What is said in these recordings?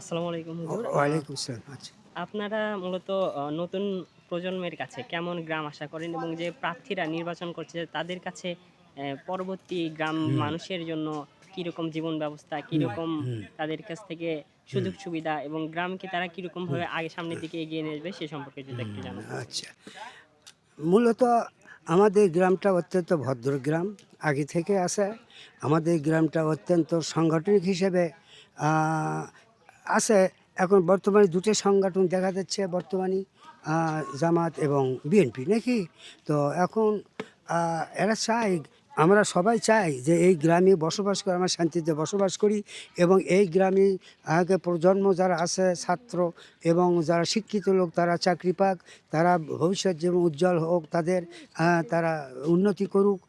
আসসালামু আলাইকুম হুজুর। ওয়ালাইকুম আসসালাম। আচ্ছা। আপনারা মূলত নতুন প্রজন্মের কাছে কেমন গ্রাম আশা করেন? এবং যে প্রার্থীরা নির্বাচন করছে তাদের কাছে পরবর্তী গ্রাম হুম, মানুষের জন্য কিরকম জীবন ব্যবস্থা, হুম, কিরকম হুম, তাদের কাছ থেকে হুম, সুযোগ সুবিধা এবং গ্রামকে তারা হুম, কিরকমভাবে আগে সামনের দিকে এগিয়ে নিয়ে আসবে সে সম্পর্কে যদি একটু হুম, জানাতেন। আচ্ছা। মূলত আমাদের গ্রামটা অত্যন্ত ভদ্র গ্রাম। আগে থেকে আছে। আমাদের গ্রামটা অত্যন্ত সাংগঠনিক হিসেবে আ আছে। এখন বর্তমানে ২ টা সংগঠন দেখা যাচ্ছে বর্তমানে আ জামাত এবং বিএনপি নাকি? তো এখন আ এরা চায়, আমরা সবাই চাই যে এই গ্রামে বসবাস করে আমরা শান্তিতে বসবাস করি এবং এই গ্রামে আগে প্রজন্ম যারা আছে ছাত্র এবং যারা শিক্ষিত লোক তারা চাকরি পাক, তারা ভবিষ্যৎ যেমন উজ্জ্বল হোক তাদের, তারা উন্নতি করুক,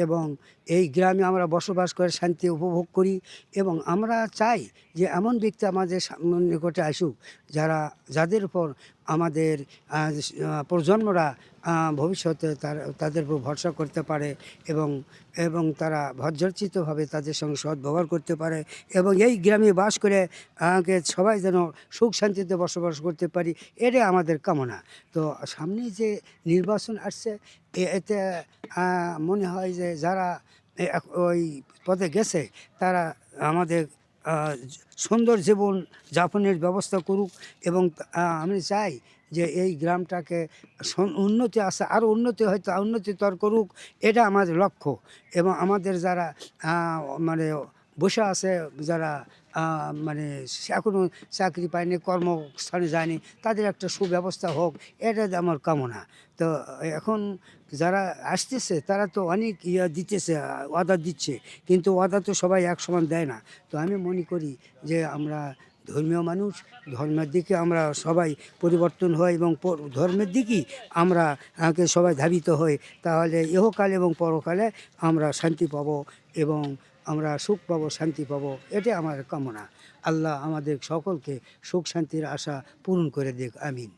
এবং এই গ্রামে আমরা বসবাস করে শান্তি উপভোগ করি এবং আমরা চাই যে এমন ব্যক্তি আমাদের নিকটে আসুক যাদের উপর আমাদের প্রজন্মরা ভবিষ্যতে তাদের উপর ভরসা করতে পারে এবং এবং তারা ভর্ৎসিতভাবে তাদের সঙ্গে সদ্ব্যবহার করতে পারে এবং এই গ্রামে বাস করে সবাই যেন সুখ শান্তিতে বসবাস করতে পারি, এটাই আমাদের কামনা। তো সামনে যে নির্বাচন আসছে এতে মনে হয় যে যারা ওই পদে গেছে তারা আমাদের সুন্দর জীবন যাপনের ব্যবস্থা করুক এবং আমি চাই যে এই গ্রামটাকে উন্নতি আছে আরও উন্নতি হয়তো উন্নতিতর করুক, এটা আমাদের লক্ষ্য। এবং আমাদের যারা মানে বসে আছে, যারা মানে এখনও চাকরি পায়নি, কর্মস্থানে যায়নি, তাদের একটা সুব্যবস্থা হোক, এটা আমার কামনা। তো এখন যারা আসতেছে তারা তো অনেক দিতেছে, অর্ডার দিচ্ছে, কিন্তু অর্ডার তো সবাই এক সমান দেয় না। তো আমি মনে করি যে আমরা ধর্মীয় মানুষ, ধর্মের দিকে আমরা সবাই পরিবর্তন হই এবং ধর্মের দিকেই আমরা সবাই ধাবিত হই, তাহলে ইহকালে এবং পরকালে আমরা শান্তি পাবো এবং আমরা সুখ পাবো, শান্তি পাবো, এটাই আমার কামনা। আল্লাহ আমাদের সকলকে সুখ শান্তির আশা পূরণ করে দিক। আমিন।